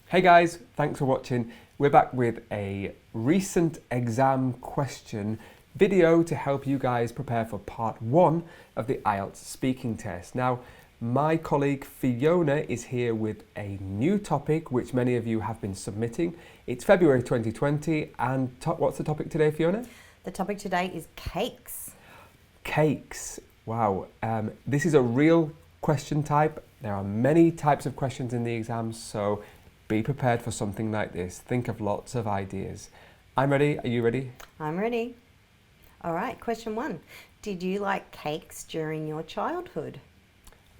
Hey guys, thanks for watching. We're back with a recent exam question video to help you guys prepare for part 1 of the IELTS speaking test. Now, my colleague Fiona is here with a new topic which many of you have been submitting. It's February 2020 and what's the topic today, Fiona? The topic today is cakes. Cakes. Wow. This is a real question type. There are many types of questions in the exams, so be prepared for something like this. Think of lots of ideas. I'm ready. Are you ready? I'm ready. All right, question 1. Did you like cakes during your childhood?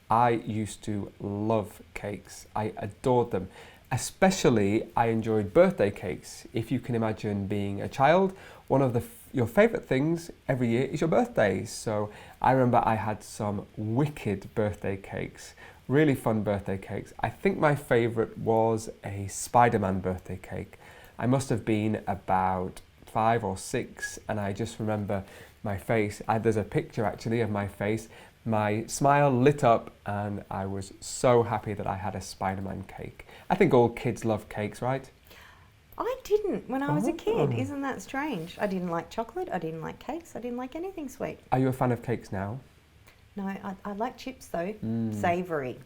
I used to love cakes. I adored them. Especially, I enjoyed birthday cakes. If you can imagine being a child, one of your favourite things every year is your birthday. So I remember I had some wicked birthday cakes. Really fun birthday cakes. I think my favourite was a Spider-Man birthday cake. I must have been about 5 or 6 and I just remember my face. There's a picture actually of my face. My smile lit up and I was so happy that I had a Spider-Man cake. I think all kids love cakes, right? I didn't when I was a kid. Isn't that strange? I didn't like chocolate, I didn't like cakes, I didn't like anything sweet. Are you a fan of cakes now? No, I like chips though. Savoury.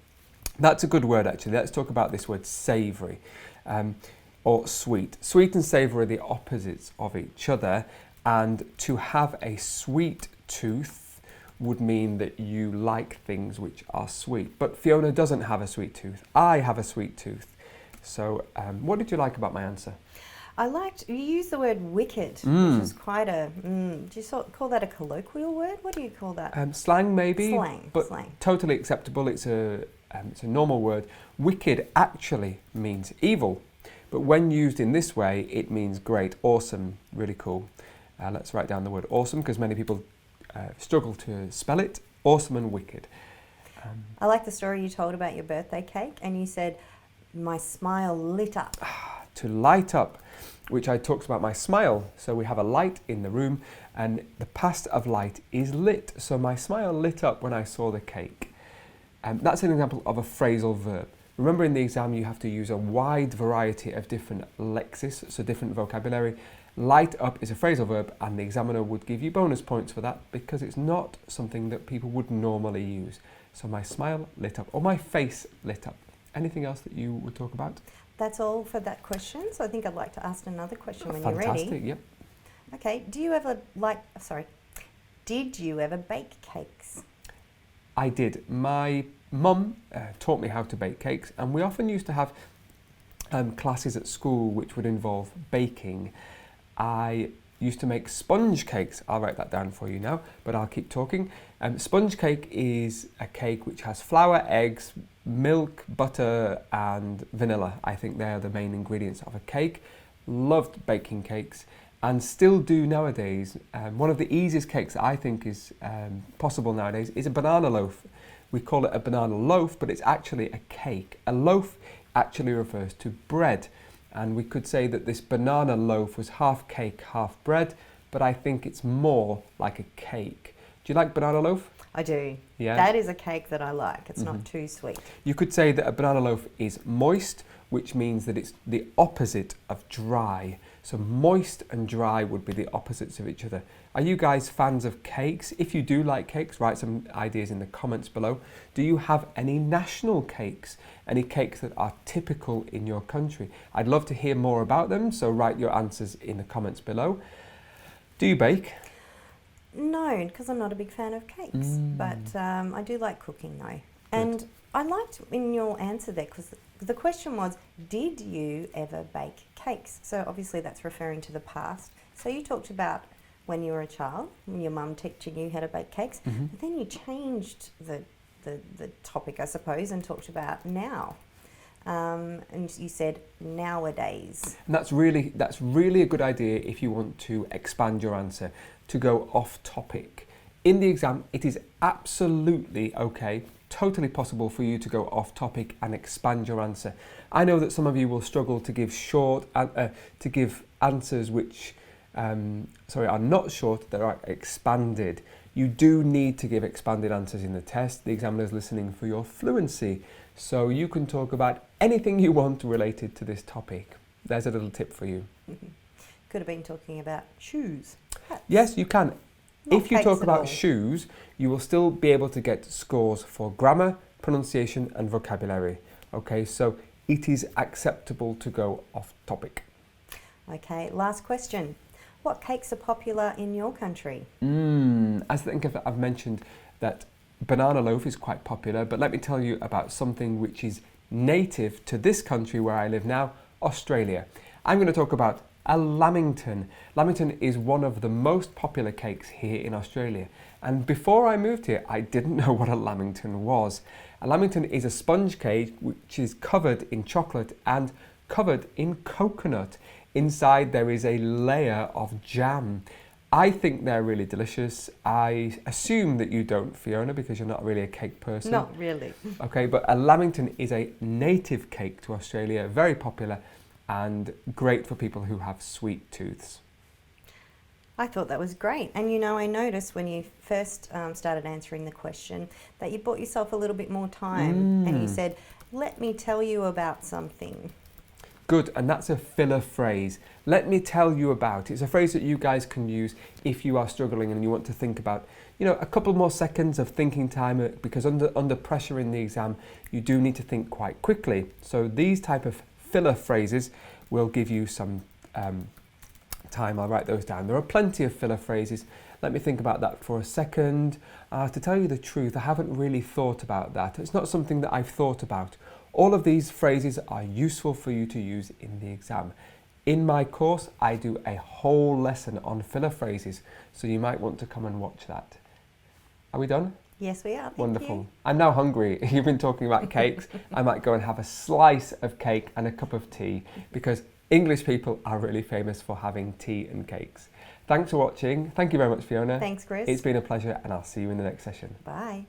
That's a good word actually. Let's talk about this word savoury or sweet. Sweet and savoury are the opposites of each other, and to have a sweet tooth would mean that you like things which are sweet. But Fiona doesn't have a sweet tooth. I have a sweet tooth. So what did you like about my answer? I liked, you used the word wicked, which is quite a, do you call that a colloquial word? What do you call that? Slang maybe, Slang, but slang. Totally acceptable. It's a normal word. Wicked actually means evil, but when used in this way, it means great, awesome, really cool. Let's write down the word awesome because many people struggle to spell it. Awesome and wicked. I like the story you told about your birthday cake, and you said, my smile lit up. To light up, which I talked about my smile. So we have a light in the room and the past of light is lit. So my smile lit up when I saw the cake. That's an example of a phrasal verb. Remember in the exam you have to use a wide variety of different lexis, so different vocabulary. Light up is a phrasal verb and the examiner would give you bonus points for that because it's not something that people would normally use. So my smile lit up or my face lit up. Anything else that you would talk about? That's all for that question. So I think I'd like to ask another question when Fantastic, you're ready. Fantastic, yep. Okay, did you ever bake cakes? I did. My mum taught me how to bake cakes and we often used to have classes at school which would involve baking. I used to make sponge cakes. I'll write that down for you now, but I'll keep talking. Sponge cake is a cake which has flour, eggs, milk, butter and vanilla. I think they're the main ingredients of a cake. Loved baking cakes and still do nowadays. One of the easiest cakes I think is possible nowadays is a banana loaf. We call it a banana loaf, but it's actually a cake. A loaf actually refers to bread. And we could say that this banana loaf was half cake, half bread, but I think it's more like a cake. Do you like banana loaf? I do. Yeah. That is a cake that I like. It's not too sweet. You could say that a banana loaf is moist, which means that it's the opposite of dry. So moist and dry would be the opposites of each other. Are you guys fans of cakes? If you do like cakes, write some ideas in the comments below. Do you have any national cakes? Any cakes that are typical in your country? I'd love to hear more about them, so write your answers in the comments below. Do you bake? No, because I'm not a big fan of cakes, but I do like cooking though. Good. And I liked in your answer there, because the question was, did you ever bake cakes? So obviously that's referring to the past. So you talked about when you were a child, when your mum teaching you how to bake cakes, but then you changed the topic, I suppose, and talked about now. And you said nowadays. And that's really a good idea if you want to expand your answer, to go off topic. In the exam, it is absolutely okay, totally possible for you to go off topic and expand your answer. I know that some of you will struggle to give answers which are not short, that are expanded. You do need to give expanded answers in the test. The examiner is listening for your fluency. So you can talk about anything you want related to this topic. There's a little tip for you. Could have been talking about shoes. Hats. Yes, you can. Not If you cakes talk at about all. shoes, you will still be able to get scores for grammar, pronunciation and vocabulary. Okay, so it is acceptable to go off topic. Okay, last question. What cakes are popular in your country? I think I've mentioned that banana loaf is quite popular, but let me tell you about something which is native to this country where I live now, Australia. I'm going to talk about a lamington. Lamington is one of the most popular cakes here in Australia. And before I moved here, I didn't know what a lamington was. A lamington is a sponge cake which is covered in chocolate and covered in coconut. Inside there is a layer of jam. I think they're really delicious. I assume that you don't, Fiona, because you're not really a cake person. Not really. Okay, but a lamington is a native cake to Australia, very popular and great for people who have sweet tooths. I thought that was great. And you know, I noticed when you first started answering the question that you bought yourself a little bit more time and you said, let me tell you about something. Good, and that's a filler phrase. Let me tell you about. It's a phrase that you guys can use if you are struggling and you want to think about, you know, a couple more seconds of thinking time, because under pressure in the exam, you do need to think quite quickly. So these type of filler phrases will give you some time. I'll write those down. There are plenty of filler phrases. Let me think about that for a second. To tell you the truth, I haven't really thought about that. It's not something that I've thought about. All of these phrases are useful for you to use in the exam. In my course, I do a whole lesson on filler phrases, so you might want to come and watch that. Are we done? Yes, we are. Thank Wonderful. you. I'm now hungry. You've been talking about cakes. I might go and have a slice of cake and a cup of tea, because English people are really famous for having tea and cakes. Thanks for watching. Thank you very much, Fiona. Thanks, Chris. It's been a pleasure, and I'll see you in the next session. Bye.